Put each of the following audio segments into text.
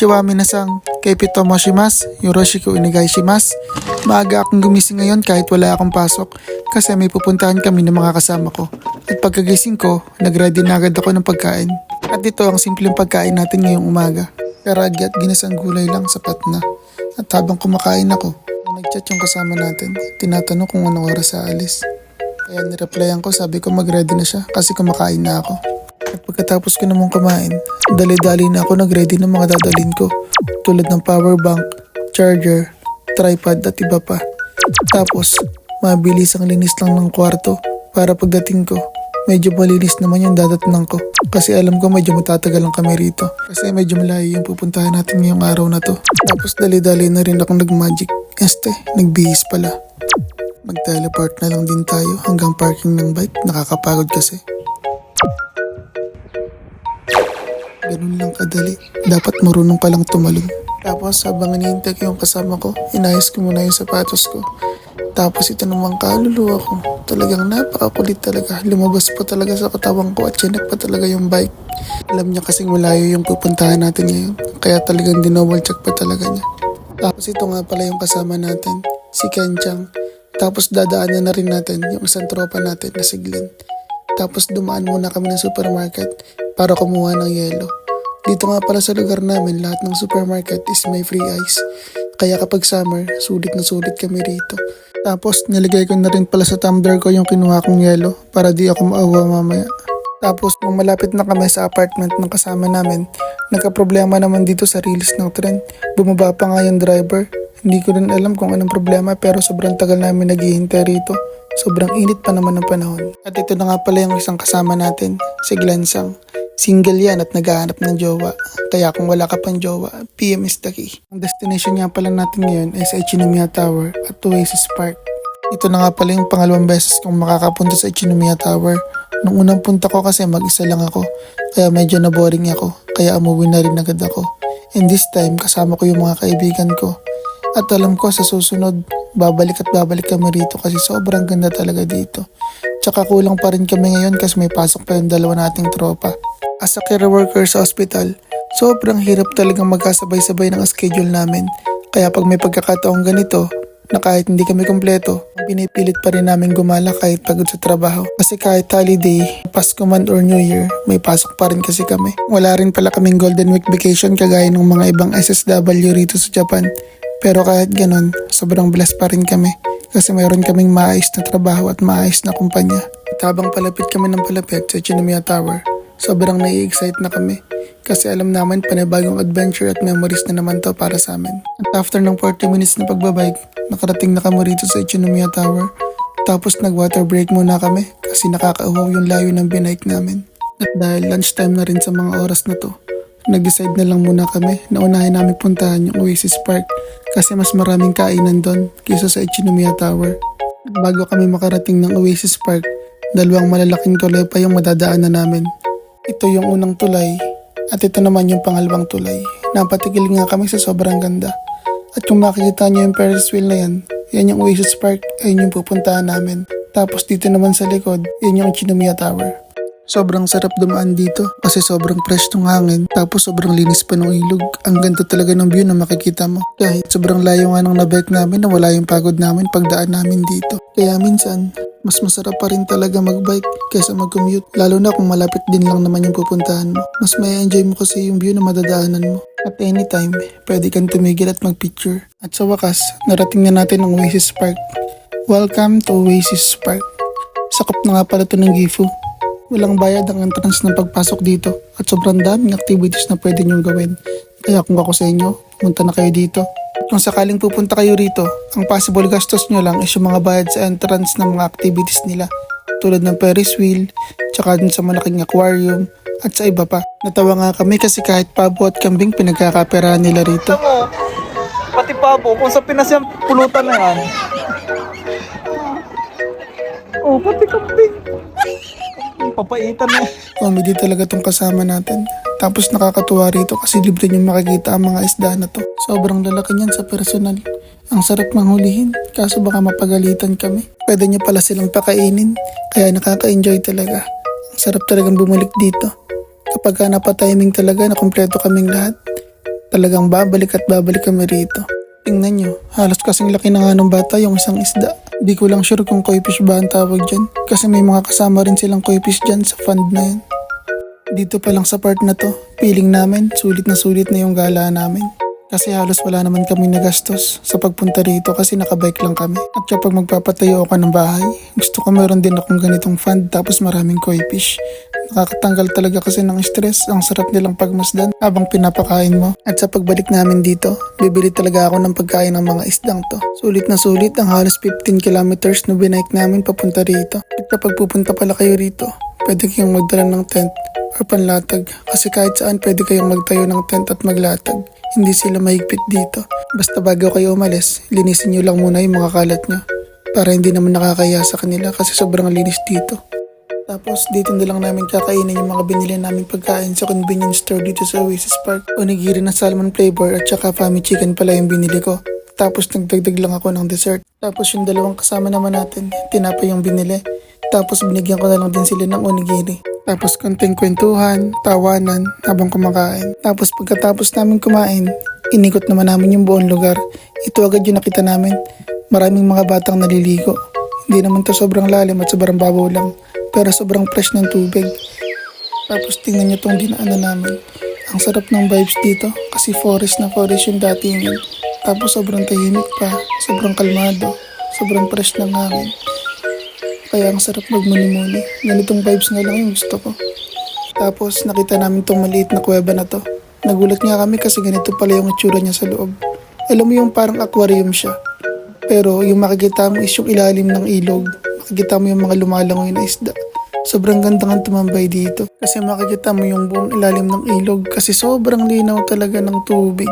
Konnichiwa minasang, keipi tomoshimasu, yoroshiku onegaishimasu. Maaga akong gumising ngayon kahit wala akong pasok kasi may pupuntahan kami ng mga kasama ko. At pagkagising ko, nagready na agad ako ng pagkain. At ito ang simpleng pagkain natin ngayong umaga. Karagi at ginisang gulay lang sapat na. At habang kumakain ako, nag-chat yung kasama natin, tinatanong kung anong oras aalis. Kaya nireplyan ko, sabi ko mag-ready na siya kasi kumakain na ako. At pagkatapos ko namang kumain, dali-dali na ako nag-ready ng mga dadalhin ko. Tulad ng power bank, charger, tripod at iba pa. Tapos, mabilis ang linis lang ng kwarto para pagdating ko, medyo malinis naman yung dadatnan ko. Kasi alam ko medyo matatagal lang kami rito. Kasi medyo malayo yung pupuntahan natin ngayong araw na to. Tapos dali-dali na rin akong nag-magic. Nagbihis pala. Mag-teleport na lang din tayo hanggang parking ng bike. Nakakapagod kasi. Ganun lang kadali. Dapat marunong ka lang tumalon. Tapos habang hinihintay ko yung kasama ko, inayos ko muna yung sapatos ko. Tapos ito naman kaluluwa ko. Talagang napakakulit talaga. Lumabas pa talaga sa katawan ko at chinek pa talaga yung bike. Alam niya kasing malayo yung pupuntahan natin ngayon. Kaya talagang dinouble check pa talaga niya. Tapos ito nga pala yung kasama natin, si Kenchang. Tapos dadaanan na rin natin yung isang tropa natin na si Glenn. Tapos dumaan muna kami ng supermarket para kumuha ng yelo. Dito nga pala sa lugar namin, lahat ng supermarket is may free ice. Kaya kapag summer, sulit na sulit kami rito. Tapos nilagay ko na rin pala sa tumbler ko yung kinuha kong yelo para di ako maawa mamaya. Tapos nung malapit na kami sa apartment ng kasama namin, nagka-problema naman dito sa release ng tren. Bumaba pa nga yung driver. Hindi ko rin alam kung anong problema pero sobrang tagal namin naghihintay rito. Sobrang init pa naman ng panahon. At ito na nga pala yung isang kasama natin, si Glenn Sang. Single yan at naghahanap ng jowa. Kaya kung wala ka pang jowa, PM is the key. Ang destination nga pala natin ngayon ay sa Ichinomiya Tower at Oasis Park. Ito na nga pala yung pangalawang beses kong makakapunta sa Ichinomiya Tower. Nung unang punta ko kasi mag-isa lang ako. Kaya medyo na-boring ako. Kaya umuwi na rin agad ako. And this time, kasama ko yung mga kaibigan ko. At alam ko sa susunod, babalik kami rito kasi sobrang ganda talaga dito. Tsaka kulang pa rin kami ngayon kasi may pasok pa yung dalawa nating tropa. As a care worker sa hospital, sobrang hirap talagang magkasabay-sabay ng schedule namin. Kaya pag may pagkakataong ganito, na kahit hindi kami kompleto, pinipilit pa rin namin gumala kahit pagod sa trabaho. Kasi kahit holiday, Pasko man or New Year, may pasok pa rin kasi kami. Wala rin pala kaming Golden Week vacation kagaya ng mga ibang SSW rito sa Japan. Pero kahit ganun, sobrang blessed pa rin kami. Kasi mayroon kaming maayos na trabaho at maayos na kumpanya. At habang palapit kami ng palapit sa Ichinomiya Tower, sobrang nai-excite na kami. Kasi alam naman panibagong adventure at memories na naman to para sa amin. At after ng 40 minutes na pagbabike, nakarating na kami rito sa Ichinomiya Tower. Tapos nag-water break muna kami kasi nakakauhaw yung layo ng binike namin. At dahil lunchtime na rin sa mga oras na to, nag-decide na lang muna kami na unahin namin puntahan yung Oasis Park kasi mas maraming kainan doon kaysa sa Ichinomiya Tower. At bago kami makarating ng Oasis Park, dalawang malalaking tulay pa yung madadaanan namin. Ito yung unang tulay at ito naman yung pangalawang tulay. Napatigil nga kami sa sobrang ganda. At kung makikita nyo yung Ferris wheel na yan yung Oasis Park, ayun yung pupuntahan namin. Tapos dito naman sa likod, yan yung Ichinomiya Tower. Sobrang sarap dumaan dito kasi sobrang fresh ng hangin tapos sobrang linis pa ng ilog. Ang ganda talaga ng view na makikita mo. Kahit sobrang layo nga ng nabike namin na wala yung pagod namin pagdaan namin dito. Kaya minsan, mas masarap pa rin talaga magbike kaysa mag-commute. Lalo na kung malapit din lang naman yung pupuntahan mo. Mas may enjoy mo kasi yung view na madadaanan mo. At anytime, pwede kang tumigil at magpicture. At sa wakas, narating na natin ang Oasis Park. Welcome to Oasis Park. Sakop na nga pala ito ng Gifu. Walang bayad ang entrance ng pagpasok dito at sobrang daming activities na pwede nyong gawin. Kaya kung ako sa inyo, pumunta na kayo dito. At kung sakaling pupunta kayo rito, ang possible gastos nyo lang is yung mga bayad sa entrance ng mga activities nila. Tulad ng Ferris wheel, tsaka dun sa malaking aquarium, at sa iba pa. Natawa nga kami kasi kahit pabo at kambing pinagkakaperahan nila rito. Pati pabo, kung sa Pinas yung pulutan na yan. Oh, pati kambing. Papaitan na. Comedy talaga tong kasama natin. Tapos nakakatuwa rito kasi libre nyo makikita ang mga isda na to. Sobrang lalaki niyan sa personal. Ang sarap manghulihin, kaso baka mapagalitan kami. Pwede nyo pala silang pakainin, kaya nakaka-enjoy talaga. Ang sarap talagang bumalik dito. Kapag napatiming talaga na kumpleto kaming lahat. Talagang babalik at babalik kami rito. Tingnan nyo, halos kasing laki na nga ng bata yung isang isda. Di ko lang sure kung koi fish ba ang tawag dyan. Kasi may mga kasama rin silang koi fish dyan sa fund na yan. Dito pa lang sa part na to, feeling namin sulit na yung gala namin. Kasi halos wala naman kami nagastos sa pagpunta rito kasi nakabike lang kami. At kapag magpapatayo ako ng bahay, gusto ko meron din akong ganitong fund tapos maraming koi fish. Nakakatanggal talaga kasi ng stress, ang sarap nilang pagmasdan habang pinapakain mo. At sa pagbalik namin dito, bibili talaga ako ng pagkain ng mga isdang to. Sulit na sulit ang halos 15 kilometers na binike namin papunta rito. At kapag pupunta pala kayo rito, pwede kayong magdala ng tent or panlatag kasi kahit saan pwede kayong magtayo ng tent at maglatag. Hindi sila mahigpit dito. Basta bago kayo umalis, linisin nyo lang muna yung mga kalat nyo para hindi naman nakakaya sa kanila kasi sobrang linis dito. Tapos dito na lang namin kakainin yung mga binili namin pagkain sa convenience store dito sa Oasis Park. Onigiri na salmon flavor at saka fami chicken pala yung binili ko. Tapos nagdagdag lang ako ng dessert. Tapos yung dalawang kasama naman natin, tinapay yung binili. Tapos binigyan ko na lang din sila ng onigiri. Tapos konting kwentuhan, tawanan habang kumakain. Tapos pagkatapos namin kumain, inikot naman namin yung buong lugar. Ito agad yung nakita namin. Maraming mga batang naliligo. Hindi naman to sobrang lalim at sobrang babaw lang. Pero sobrang fresh ng tubig. Tapos tingnan nyo tong dinaanan namin. Ang sarap ng vibes dito kasi forest na forest yung datingan. Tapos sobrang tahimik pa, sobrang kalmado, sobrang fresh ng hangin. Kaya ang sarap magmuni-muni. Ganitong vibes nga lang yung gusto ko. Tapos nakita namin tong maliit na kuweba na to. Nagulat nga kami kasi ganito pala yung itsura niya sa loob. Alam mo yung parang aquarium siya. Pero yung makikita mo is yung ilalim ng ilog. Makikita mo yung mga lumalangoy na isda. Sobrang ganda nga tumambay dito. Kasi makikita mo yung buong ilalim ng ilog kasi sobrang linaw talaga ng tubig.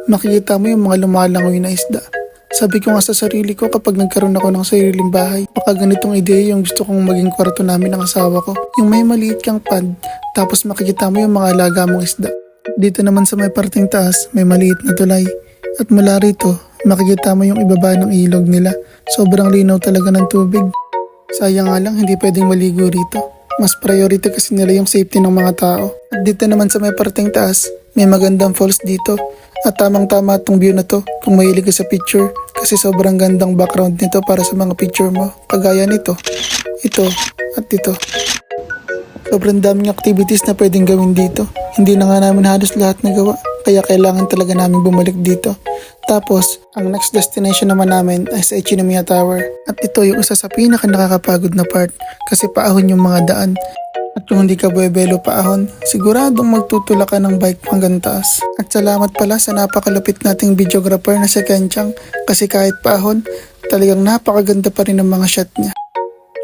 Makikita mo yung mga lumalangoy na isda. Sabi ko nga sa sarili ko kapag nagkaroon ako ng sariling bahay, baka ganitong ideya yung gusto kong maging kwarto namin ng asawa ko. Yung may maliit kang pad, tapos makikita mo yung mga alaga mong isda. Dito naman sa may parting taas, may maliit na tulay. At mula rito, makikita mo yung ibaba ng ilog nila. Sobrang linaw talaga ng tubig. Sayang nga lang, hindi pwedeng maligo rito. Mas priority kasi nila yung safety ng mga tao. At dito naman sa may parting taas, may magandang falls dito. At tamang-tama itong view na to kung mahilig ka sa picture kasi sobrang gandang background nito para sa mga picture mo. Kagaya nito, ito, at ito. Sobrang daming activities na pwedeng gawin dito. Hindi na nga namin halos lahat nagawa kaya kailangan talaga namin bumalik dito. Tapos, ang next destination naman namin ay sa Ichinomiya Tower. At ito yung isa sa pinaka nakakapagod na part kasi paahon yung mga daan. At kung hindi ka buwebelo paahon, siguradong magtutula ka ng bike hanggang taas. At salamat pala sa napakalupit nating videographer na si Kenchang kasi kahit paahon, talagang napakaganda pa rin ang mga shot niya.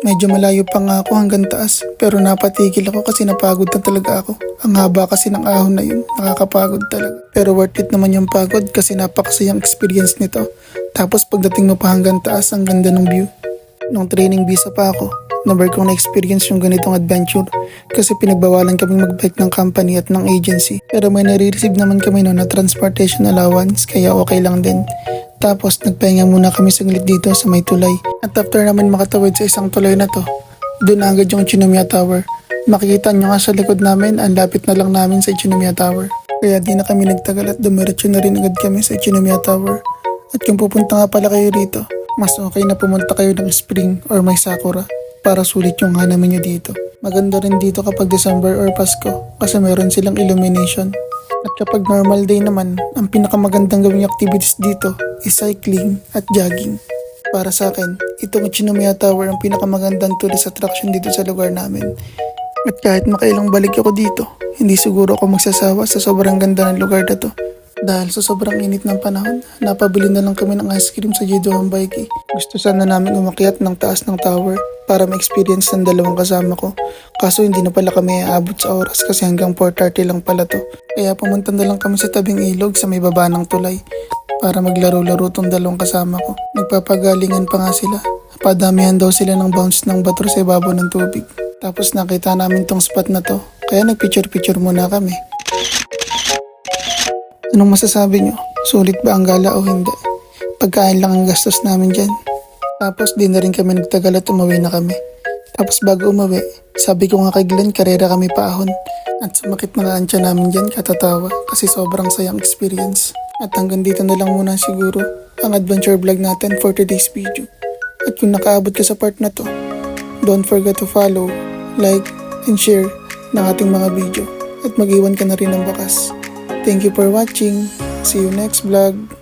Medyo malayo pa nga ako hanggang taas pero napatigil ako kasi napagod na talaga ako. Ang haba kasi ng ahon na yun, nakakapagod talaga. Pero worth it naman yung pagod kasi napakasayang experience nito. Tapos pagdating mo pa hanggang taas, ang ganda ng view. Nung training visa pa ako, never kong na-experience yung ganitong adventure kasi pinagbawalan kaming mag-bike ng company at ng agency. Pero may nare-receive naman kami noon na transportation allowance kaya okay lang din. Tapos nagpahinga muna kami saglit dito sa may tulay. At after namin makatawid sa isang tulay na to, doon agad yung Ichinomiya Tower. Makikita nyo nga sa likod namin, ang lapit na lang namin sa Ichinomiya Tower. Kaya di na kami nagtagal at dumiretso na rin agad kami sa Ichinomiya Tower. At kung pupunta nga pala kayo rito, mas okay na pumunta kayo ng spring or may sakura para sulit yung hanamin nyo dito. Maganda rin dito kapag December or Pasko kasi meron silang illumination. At kapag normal day naman, ang pinakamagandang gawing activities dito is cycling at jogging. Para sa akin, itong Ichinomiya Tower ang pinakamagandang tourist attraction dito sa lugar namin. At kahit makailang balik ako dito, hindi siguro ako magsasawa sa sobrang ganda ng lugar na to. Dahil sa sobrang init ng panahon, napabili na lang kami ng ice cream sa Jidohan Baiki. Gusto sana namin umakyat ng taas ng tower para ma-experience ng dalawang kasama ko. Kaso hindi na pala kami aabot sa oras kasi hanggang 4:30 lang pala to. Kaya pumunta na lang kami sa tabing ilog sa may baba ng tulay para maglaro-laro tong dalawang kasama ko. Nagpapagalingan pa nga sila. Padamihan daw sila ng bounce ng bato sa ibabaw ng tubig. Tapos nakita namin tong spot na to, kaya nagpicture-picture muna kami. Anong masasabi nyo? Sulit ba ang gala o hindi? Pagkain lang ang gastos namin dyan. Tapos di na rin kami nagtagal at umuwi na kami. Tapos bago umuwi, sabi ko nga kay Glenn, karera kami paahon. At sumakit na nga ang tiyan namin dyan katatawa kasi sobrang sayang experience. At hanggang dito na lang muna siguro ang adventure vlog natin for today's video. At kung nakaabot ka sa part na to, don't forget to follow, like, and share ng ating mga video. At mag-iwan ka na rin ng bakas. Thank you for watching. See you next vlog.